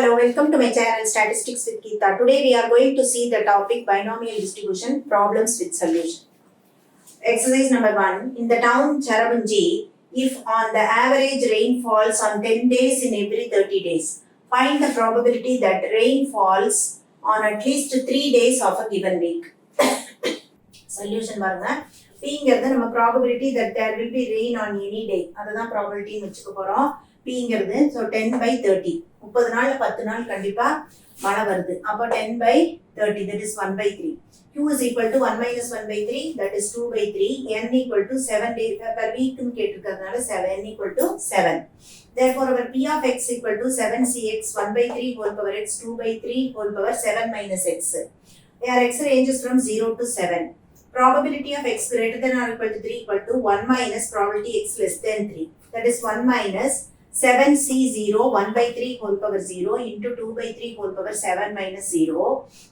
Hello, welcome to my channel Statistics with Geeta. Today we are going to see the topic binomial distribution problems with solution. Exercise number 1. In the town Charabanji, if on the average rain falls on 10 days in every 30 days, find the probability that rain falls on at least 3 days of a given week. Solution பாருங்க. Pங்கிறது நம்ம probability that there will be rain on any day. அதுதான் probability வச்சுக்க போறோம். Pங்கிறது so 10 by 30. 30 நாள் 10 நாள் கண்டிப்பா மழை வருது. அப்போ 10 by 30 that is 1 by 3. Q is equal to 1 minus 1 by 3 that is 2 by 3. N equal to 7 days per week னு கேட்டிருக்கிறதுனால 7 n equal to 7. Therefore our P of x equal to 7cx 1 by 3 whole power x 2 by 3 whole power 7 minus x. Where x ranges from 0 to 7. Probability of x greater than or equal to 3 equal to 1 minus probability x less than 3. That is 1 minus 7c0 1 by 3 whole power 0 into 2 by 3 whole power 7 minus 0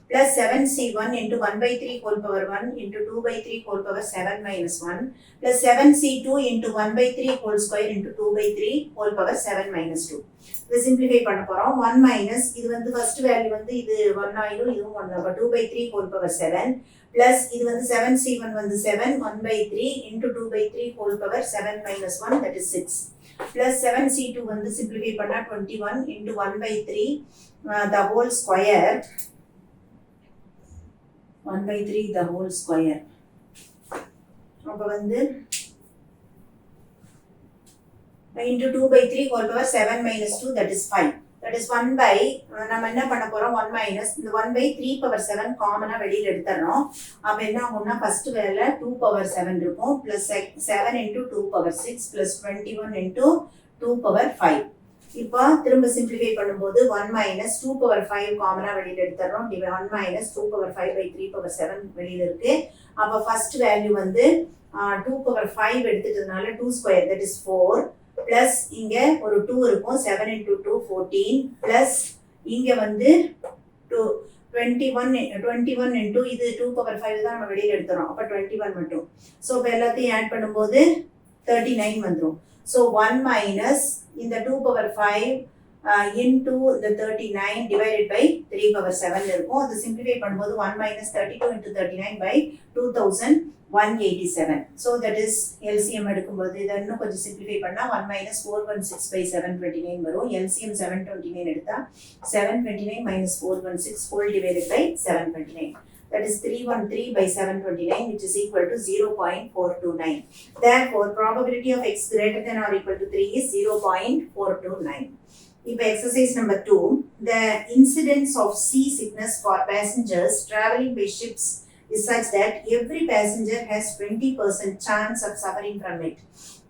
plus 7c1 into 1 by 3 whole power 1 into 2 by 3 whole power 7 minus 1 plus 7c2 into 1 by 3 whole square into 2 by 3 whole power 7 minus 2. இதை simplify பண்ண போறோம். 1 minus இது வந்து first value வந்து இது 1 ஆயிடும், இதுவும் 1 அப்ப 2 by 3 whole power 7 plus இது வந்து 7c1 வந்து 7 1 by 3 into 2 by 3 whole power 7 minus 1 that is 6 plus 7c2 வந்து simplify பண்ணா 21 into 1 by 3 the whole square 1 by 3 the whole square அப்ப வந்து into 2 by 3 whole power 7 minus 2 that is 5 that is 1 by நம்ம என்ன பண்ண போறோம் 1 minus இந்த 1 by 3 power 7 காமனா வெளியில எடுத்துறோம். அப்ப என்ன ஆகும்னா ஃபர்ஸ்ட் வேலை 2 power 7 இருக்கும் plus 7 into 2 power 6 plus 21 into 2 power 5. இப்போ திரும்ப சிம்பிளிஃபை பண்ணும்போது 1 minus 2 power 5 காமனா வெளியில எடுத்துறோம். 1 minus 2 power 5 by 3 power 7 வெளியில இருக்கு. அப்ப ஃபர்ஸ்ட் வேல்யூ வந்து 2 power 5 எடுத்துட்டதுனால 2 square that is 4 plus இங்க ஒரு 2 இருக்கும் 7 into 2 14 plus இங்க வந்து 21 into இது 2 power 5 தான் நம்ம வெளியில எடுத்துறோம். அப்ப 21 மட்டும். சோ இப்ப எல்லாத்தையும் ஆட் பண்ணும்போது 39 வந்துரும். So 1 minus இந்த 2 power 5 into the 39 divided by 3 power 7 இருக்கும். அது simplify பண்ணும்போது 1 minus 32 into 39 by 2187. So that is LCM எடுக்கும்போது இதை இன்னும் கொஞ்சம் simplify பண்ணா 1 minus 416 by 729 வரும். LCM 729 எடுத்தா 729 minus 416 whole divided by 729. That is 313 by 729 which is equal to 0.429. Therefore, probability of x greater than or equal to 3 is 0.429. இப்போ exercise number 2, the incidence of seasickness for passengers traveling by ships is such that every passenger has 20% chance of suffering from it.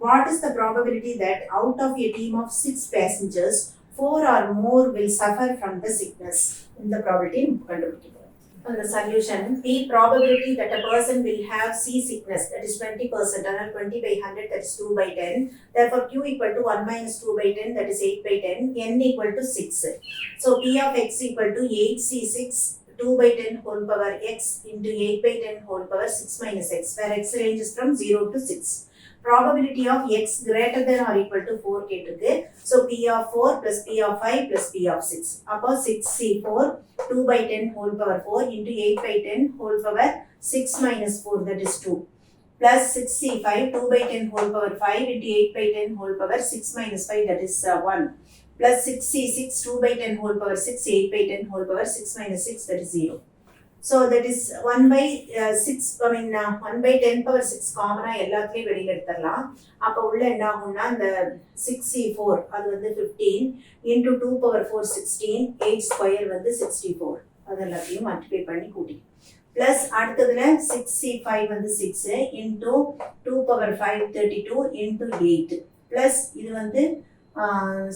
What is the probability that out of a team of 6 passengers, 4 or more will suffer from the sickness? In the probability, கண்டுபிடிக்க the solution, the probability that a person will have seasickness that is 20%, and 20 by 100 that is 2 by 10. Therefore, Q equal to 1 minus 2 by 10 that is 8 by 10, N equal to 6. So, P of x equal to 8c6 2 by 10 whole power x into 8 by 10 whole power 6 minus x, where x ranges from 0 to 6. Probability of x greater than or equal to 4 கேட்டிருக்கு. So P of 4 plus P of 5 plus P of 6. அப்போ 6c4 2 by 10 whole power 4 into 8 by 10 whole power 6 minus 4 that is 2 plus 6c5 2 by 10 whole power 5 into 8 by 10 whole power 6 minus 5 that is 1 plus 6c6 2 by 10 whole power 6 8 by 10 whole power 6 minus 6 that is 0. So that is 1 by 1 by 10 power 6 காமனா எல்லாத்தையும் வெளியில எடுத்துடலாம். அப்ப உள்ள என்ன ஆகும்னா இந்த 6c4 அது வந்து 15 into 2 power 4 16 8 square வந்து 64 அது எல்லாத்தையும் மல்டிப்ளை பண்ணி கூட்டி பிளஸ் அடுத்ததுல 6c5 வந்து 6 into 2 power 5 32 into 8 பிளஸ் இது வந்து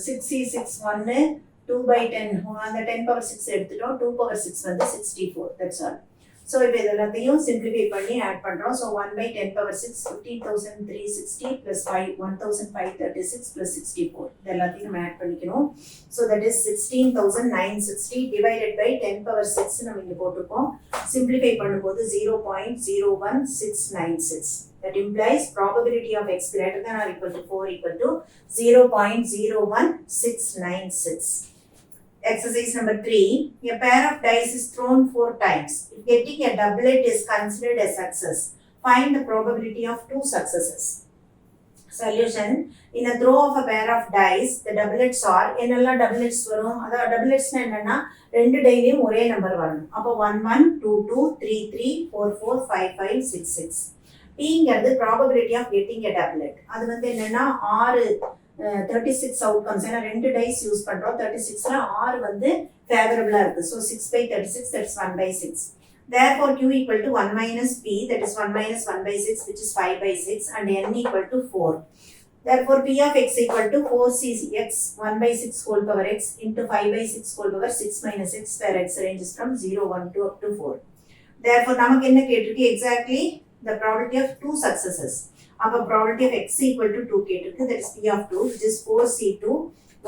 6c6 1 2 by 10 அந்த 10 power 6 எடுத்துட்டோம் 2 power 6 வந்து 64 that's all. So இப்போ இதெல்லாத்தையும் simplify பண்ணி ஆட் பண்றோம். So 1 by 10 power 6 15360 plus 5 1536 plus 64 இதெல்லாத்தையும் நம்ம ஆட் பண்ணிக்கணும். So that is 16960 divided by 10 power 6 நம்ம இங்க போட்டுப்போம். Simplify பண்ணும்போது 0.01696. That implies probability of x greater than or equal to 4 equal to 0.01696. Exercise number 3. A pair of dice is thrown 4 times. If getting a doublet is considered a success, find the probability of 2 successes. Solution. In a throw of a pair of dice, the doublets are என்னெல்லாம் doublets வரும்? அதாவது doubletsனா என்னன்னா ரெண்டு டைலையும் ஒரே number வரணும். அப்போ 1 1 2 2 3 3 4 4 5 5 6 6. Pங்கிறது probability of getting a doublet. அது வந்து என்னன்னா 6 36 outcomes. ஏன்னா ரெண்டு டைஸ் யூஸ் பண்றோம். 36ல 6 வந்து ஃபேவரபிளா இருக்கு. So 6 by 36 that's 1 by 6. Therefore, Q equal to 1 minus P, that is 1 minus 1 by 6, which is 5 by 6, and N equal to 4. Therefore, P of x equal to 4cx 1 by 6 whole power x into 5 by 6 whole power 6 minus x, where x ranges from 0, 1 to up to 4. Therefore, நமக்கு என்ன கேட்டிருக்கு? Exactly the probability of 2 successes. அப்போ probability of x equal to 2 கேட்டிருக்கு, that is P of 2, which is 4c2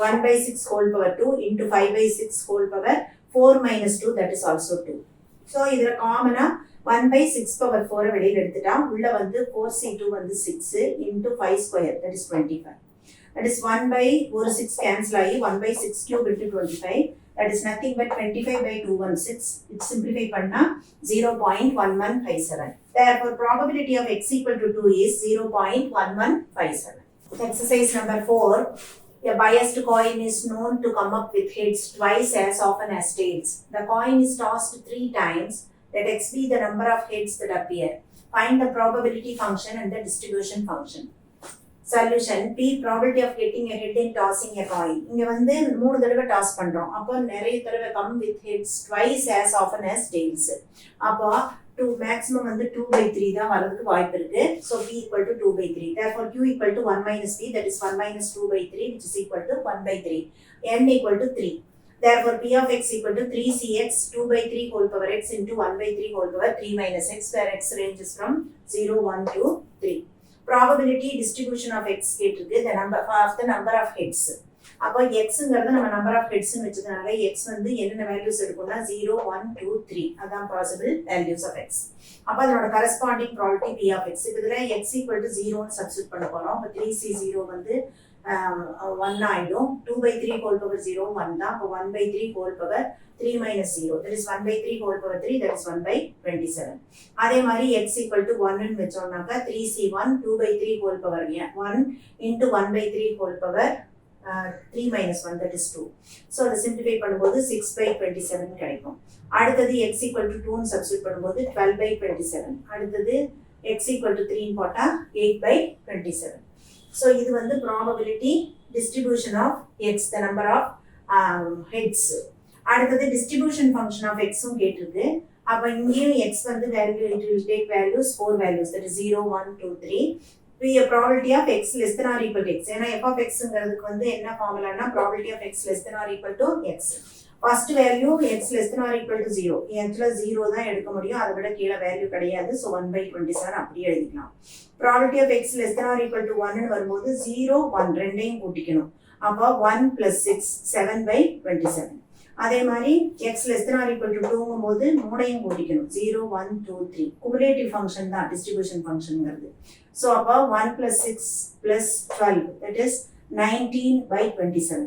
1 by 6 whole power 2 into 5 by 6 whole power 4 minus 2, that is also 2. So இதில் காமனாக 1 by 6 power 4 வெளியில் எடுத்துட்டா உள்ள வந்து 4c2 வந்து 6 into 5 square, that is 25. That is 1 by ஒரு 6 cancel ஆகி 1 by 6 cube into 25, that is nothing but 25 by 216. It simplify பண்ணா 0.1157. Therefore, probability of x equal to 2 is 0.1157. Exercise number 4. A biased coin is known to come up with heads twice as often as tails. The coin is tossed 3 times. Let x be the number of heads that appear. Find the probability function and the distribution function. Solution. P probability of getting a head in tossing a coin. இங்க வந்து 3 தடவை toss பண்றோம். அப்போ நிறைய தடவை come with heads twice as often as tails. அப்போ 2 maximum வந்து 2 by 3 தான் வரதுக்கு வாய்ப்பு இருக்கு. So P equal to 2 by 3. Therefore Q equal to 1 minus P, that is 1 minus 2 by 3, which is equal to 1 by 3. N equal to 3. Therefore P of x equal to 3cx 2 by 3 whole power x into 1 by 3 whole power 3 minus x, where x ranges from 0, 1 to 3. Probability distribution of x கேட்டிருக்கு, the number of heads. அப்போ xங்கிறது நம்ம number of ஹெட்ஸ்னு வச்சதுனால x வந்து என்னென்ன values எடுக்கும்னா 0, 1, 2, 3 அதான் possible values of x. அப்போ அதனோட corresponding probability p of x. இப்போ இதில் x equal to 0ன்னு சப்ஸ்டிட் பண்ண போகிறோம். அப்போ 3c0 வந்து 1 ஆகிடும். 2 by 3 whole power 0 1 தான். அப்போ 1 by 3 whole power 3 minus 0, that is 1 by 3 whole power 3, that is 1 by 27. அதே மாதிரி x equal to 1ன்னு வச்சோம்னாக்கா 3c1 2 by 3 whole power 1 into 1 by 3 whole power 3 minus 1, that is 2. So அதை simplify பண்ணும்போது 6 by 27 கிடைக்கும். அடுத்தது x equal to 2ன்னு substitute பண்ணும்போது 12 by 27. அடுத்தது x equal to 3ன்னு போட்டால் 8 by 27. So இது வந்து probability distribution of x, the number of heads. அடுத்தது distribution function of xும் கேட்டிருக்கு. அப்போ இங்கேயும் x வந்து value, it will take values 4 values, that is 0, 1, 2, 3. a probability of x less than or equal to x. ஏன்னா f of xங்கிறதுக்கு வந்து என்ன ஃபார்முலானா probability of x less than or equal to x. First value x less than or equal to 0. ஆக்சுவலா 0 தான் எடுக்க முடியும், அதை விட கீழே வேல்யூ கிடையாது. ஸோ 1 by 27 அப்படியே எழுதிக்கலாம். probability of x less than or equal to 1ன்னு வரும்போது 0, 1 ரெண்டையும் கூட்டிக்கணும். அப்போ 1 plus 6, 7 by 27. அதே மாதிரி x less than or equal to 2ங்கும் போது 3ஐயும் கூட்டிக்கணும். 0, 1, 2, 3. குமுலேட்டிவ் ஃபங்க்ஷன் தான் டிஸ்ட்ரிபியூஷன் ஃபங்க்ஷன்ங்கிறது. ஸோ அப்போ 1 plus 6 plus 12, that is 19 by 27.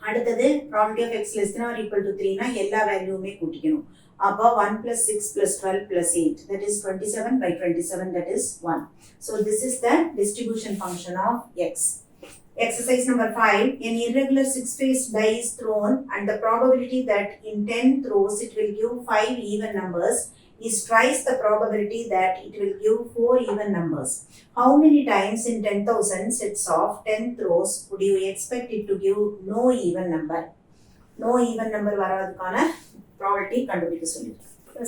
அடுத்தது probability of x less than or equal to 3னா எல்லா வேல்யூமே கூட்டிக்கணும். அப்போ 1 plus 6 plus 12 plus 8, that is 27 by 27, that is 1. So this is the distribution function of x. Exercise number 5. An irregular 6-faced die is thrown and the probability that in 10 throws it will give 5 even numbers is twice the probability that it will give 4 even numbers. How many times in 10,000 sets of 10 throws would you expect it to give no even number? No even number வரதுக்கான probability கண்டுபிடிக்க சொல்லிருக்கு.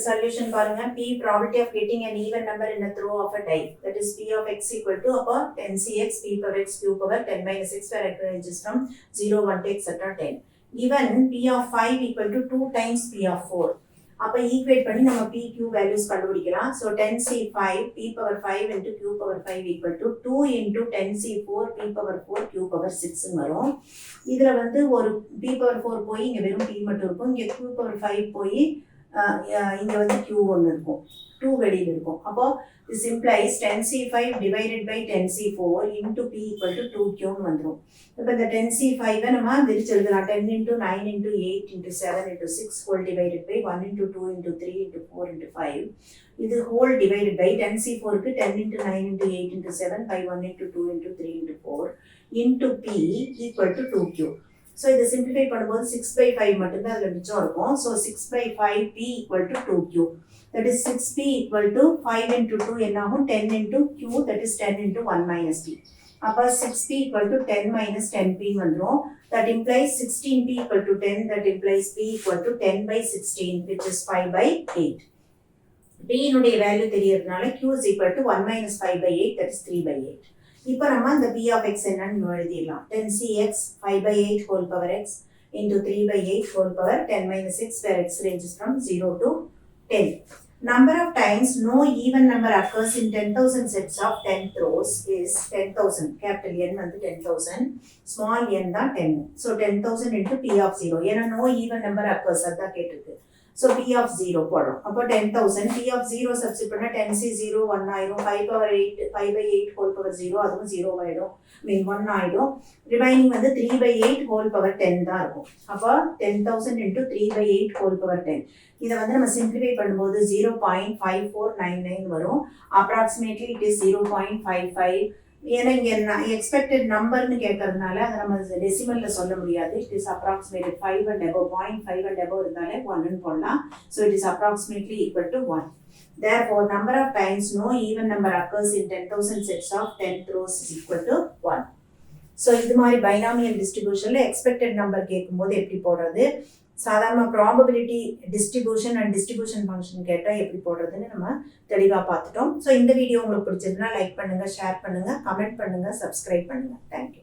Solution பாருங்க. P probability of getting an even number in a throw of a die, that is P of x equal to upper 10cx P power x q power 10 minus x, where it ranges from 0, 1 to etc. 10. Given P of 5 equal to 2 times P of 4. அப்போ equate பண்ணி நம்ம P Q values கண்டுபிடிக்கலாம். So 10c5 P power 5 into Q power 5 equal to 2 into 10c4 P power 4 Q power 6 வரும். இதில் வந்து ஒரு P power 4 போய் இங்கே வெறும் P மட்டும் இருக்கும். இங்கே Q power 5 போய் இங்கே வந்து Q ஒன்று இருக்கும், 2 வெளியில் இருக்கும். அப்போ this implies 10C5 divided by 10C4 into P equal to 2Qன்னு வந்துடும். இப்போ இந்த 10C5 நம்ம விரிச்சு எழுதலாம். 10 into 9 into 8 into 7 into 6 whole divided by 1 into 2 into 3 into 4 into 5. இது whole divided by 10C4க்கு 10 into 9 into 8 into 7 by 1 into 2 into 3 into 4 into P equal to 2Q. So இதை simplify பண்ணும்போது 6/5 மட்டும்தான் அதில் மிச்சம் இருக்கும். So 6/5 P equal to 2Q. That is 6P equal to 5 into 2 என்னாகும் 10 into Q, that is 10 into 1 minus P. அப்போ 6P equal to 10 minus 10P வந்துடும். That implies 16P equal to 10, that implies P equal to 10 by 16, which is 5/8. P இனுடைய value தெரியறதுனால Q is equal to 1 minus 5/8, that is 3/8. இப்போ நம்ம இந்த P of x என்னன்னு எழுதிடலாம். 10Cx 5/8 whole power x into 3/8 whole power 10 minus 6, where x ranges from 0 to 10. Number of times no even number occurs in 10,000 sets of 10th rows is 10,000. Capital N வந்து 10,000, small n தான் 10. So 10,000 into P of 0. ஏன்னா no even number occurs அதான் கேட்டிருக்கு. So P of 0 போடும். அப்போ 10,000, P of 0 substitute பண்ணால் 10C0 1 ஆயிடும், 5/8 5/8 whole power 0 அதுவும் 0 ஆயிடும், மீன் 1 ஆயிடும். ரிமைனிங் வந்து 3/8 whole power 10 தான் இருக்கும். அப்போ 10,000 into 3/8 whole power 10. இதை வந்து நம்ம சிம்பிளிஃபை பண்ணும்போது 0.5499 வரும். Approximately it is 0.55. ஏன்னா இங்கே எக்ஸ்பெக்டட் நம்பர்னு கேட்கறதுனால அதை நம்ம டெசிமலில் சொல்ல முடியாது. It is approximated 5 and above, 0.5 and above இருந்தாலே 1ன்னு போடலாம். So it is approximately equal to 1. Therefore, number of times no even number occurs in 10,000 sets of 10th rows is equal to 1. So இது மாதிரி பைனாமியல் டிஸ்ட்ரிபியூஷனில் எக்ஸ்பெக்டட் நம்பர் கேட்கும்போது எப்படி போடுறது, சாதாரண probability distribution and distribution function கேட்டால் எப்படி போடுறதுன்னு நம்ம தெளிவாக பார்த்துட்டோம். ஸோ இந்த வீடியோ உங்களுக்கு பிடிச்சதுன்னா லைக் பண்ணுங்கள், ஷேர் பண்ணுங்கள், கமெண்ட் பண்ணுங்கள், சப்ஸ்கிரைப் பண்ணுங்கள். தேங்க்யூ.